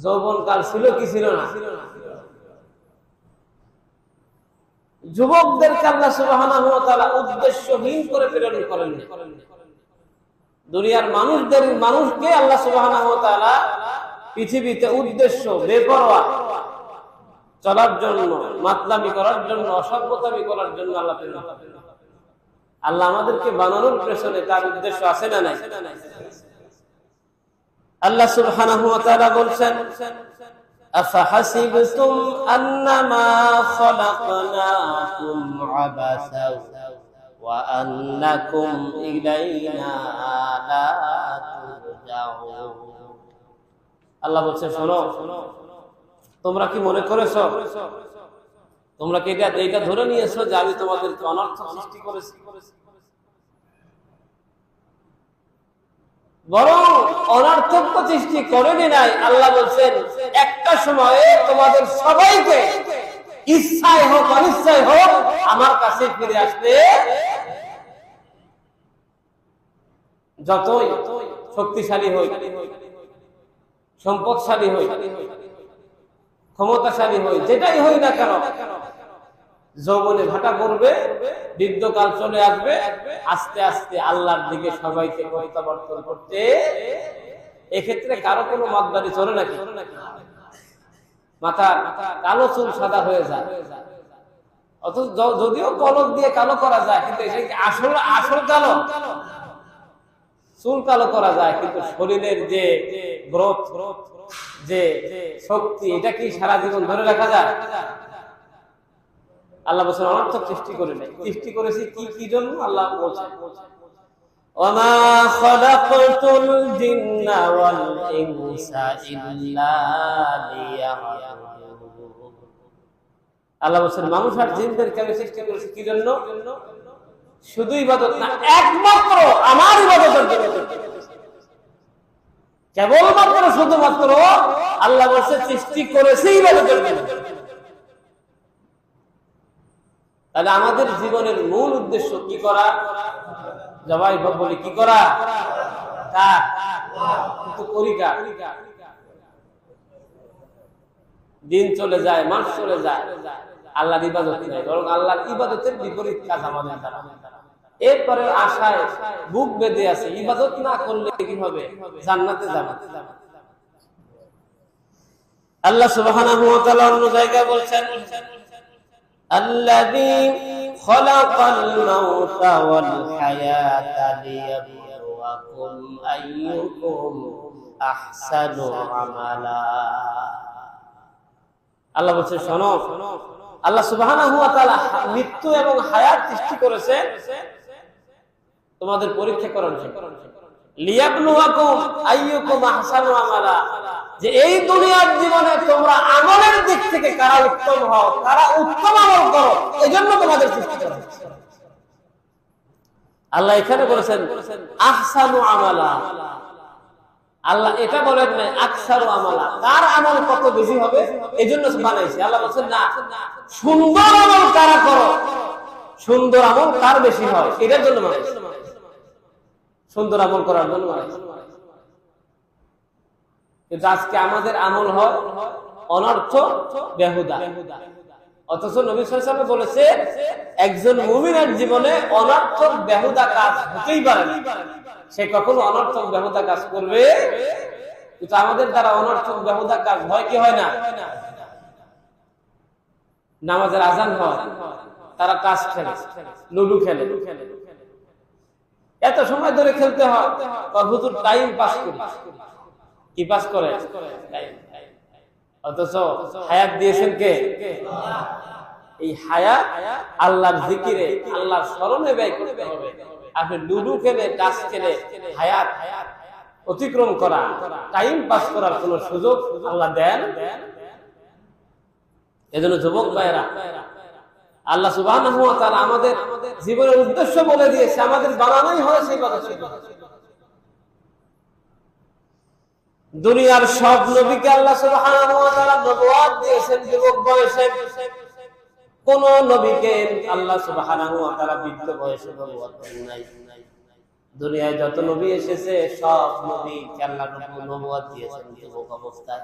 যৌবনকাল ছিল কি ছিল না? যুবকদেরকে আল্লাহ সুবহানাহু ওয়া তাআলা উদ্দেশ্যহীন করে প্রেরণ করেন। দুনিয়ার মানুষকে আল্লাহ সুবহানাহু ওয়া তাআলা পৃথিবীতে উদ্দেশ্য বেপরোয়া চলার জন্য, মাতলামি করার জন্য, অসভ্যতামি করার জন্য আল্লাহ প্রেরণ করেন। আল্লাহ আমাদেরকে বানানোর পেছনে তার উদ্দেশ্য আছে না নাই? আল্লাহ সুবহানাহু ওয়া তাআলা বলছেন, আফাহাসিবতুম আন্নামা খালাকনাকুম আবাসা ওয়া আন্নাকুম ইলাইনা লা তুরজাউন। আল্লাহ বলছে, শোনো, তোমরা কি মনে করেছো, তোমরা কি এটা ধরে নিয়েছো যে আমি তোমাদেরকে অনর্থক সৃষ্টি করেছি? বরং অনর্থক সৃষ্টি করেনি নাই। আল্লাহ বলছেন, একটা সময়ে তোমাদের সবাইকে ইচ্ছায় হোক অনিচ্ছায় হোক আমার কাছে ফিরে আসবে। যতই শক্তিশালী হই, সম্পদশালী হই, ক্ষমতাশালী হই, যেটাই হই না কেন, যৌবনে ভাটা পড়বে, বৃদ্ধকাল চলে আসবে, আস্তে আস্তে আল্লাহর দিকে সবাইকে প্রত্যাবর্তন করতে। এক্ষেত্রে কারো কোনো মাতবাড়ি চলে নাকি? মাথা কালো চুল সাদা হয়ে যায়, অথচ যদিও কলক দিয়ে কালো করা যায়, কিন্তু আসল কালো চুল কালো করা যায়, কিন্তু শরীরের যে গ্রোথ, যে শক্তি, এটা কি সারা জীবন ধরে রাখা যায়? আল্লাহ বলছেন, অনর্থক সৃষ্টি করে নাই, সৃষ্টি করেছি কি জন্য? আল্লাহ বলছেন, ওয়ামা খালাকতুল জিন্না ওয়াল ইনসা ইল্লা লিয়াবুদুন। আল্লাহ বলছেন, মানুষ আর জিনদেরকে আমি সৃষ্টি করেছি কি জন্য? শুধু ইবাদত না, একমাত্র আমার ইবাদতের জন্য। কেবলমাত্র শুধুমাত্র আল্লাহ বলছে সৃষ্টি করেছে ইবাদতের জন্য। তাহলে আমাদের জীবনের মূল উদ্দেশ্য কি করা? জবাই বলি কি করা? কিন্তু করি কার? দিন চলে যায়, মাস চলে যায়, আল্লাহর ইবাদত নাই, বরং আল্লাহর ইবাদতের বিপরীত কাজ আমাদের দ্বারা। এরপরে আশায় বুক বেঁধে আছে, ইবাদত না করলে কি হবে? জান্নাতে যাব। আল্লাহ সুবহানাহু ওয়া তাআলা অন্য জায়গায় বলছেন, আল্লাযী খালাকাল মাউতা ওয়াল হায়াতা লিয়াবলুয়াকুম আইয়ুকুম আহসানু আমালা। আল্লাহ বলছেন, শোনো, আল্লাহ সুবহানাহু ওয়া তাআলা মৃত্যু এবং হায়াত সৃষ্টি করেছে তোমাদের পরীক্ষা করার জন্য। লিয়াবলুয়াকুম আইয়ুকুম আহসানু আমালা, যে এই দুনিয়ার জীবনে তোমরা আমলের দিক থেকে কারা উত্তম হও, কারা উত্তম আমল করো, এজন্য তোমাদের সৃষ্টি করা হয়েছে। আল্লাহ এখানে বলেছেন আহসানু আমালা। আল্লাহ এটা বলেন নাই আকসারু আমালা, কার আমল কত বেশি হবে এজন্য বানাইছে। আল্লাহ বলেছেন না, সুন্দর আমল কারা করো, সুন্দর আমল কার বেশি হয় এটার জন্য বানাইছে, সুন্দর আমল করার জন্য বানাইছে। কিন্তু আজকে আমাদের আমল হয় অনর্থক বেহুদা, অথচ নবী সাল্লাল্লাহু আলাইহি ওয়াসাল্লাম বলেছে একজন মুমিনের জীবনে অনর্থক বেহুদা কাজ হতেই পারে না। সে কখনো অনর্থক বেহুদা কাজ করবে, কিন্তু আমাদের দ্বারা অনর্থক বেহুদা কাজ হয় কি হয় না? নামাজের আজান হয়, তারা তাস খেলে, লুডু খেলে, এত সময় ধরে খেলতে হয়, হুজুর টাইম পাস করে। কি পাস করে? অথচ হায়াত দিয়েছেন কে? এই হায়াত আল্লাহর জিকিরে, আল্লাহর স্মরণে ব্যয় করতে হবে। আপনি লুডু খেলে, তাস খেলে হায়াত অতিক্রম করা, টাইম পাস করার কোন সুযোগ আল্লাহ দেন? এজন্য যুবক ভাইয়েরা, আল্লাহ সুবহানাহু ওয়া তাআলা আমাদের জীবনের উদ্দেশ্য বলে দিয়েছে, আমাদের বানানোই হয়েছে ইবাদত। দুনিয়ার সব নবীকে আল্লাহ সুবহানাহু ওয়া তাআলা নবুয়ত দিয়েছেন যুবক বয়সে, কোন নবীকে আল্লাহ সুবহানাহু ওয়া তাআলা বৃদ্ধ বয়সে নবুয়ত দেন নাই। দুনিয়ায় যত নবী এসেছে সব নবীকে আল্লাহ নবুয়ত দিয়েছেন যুবক অবস্থায়।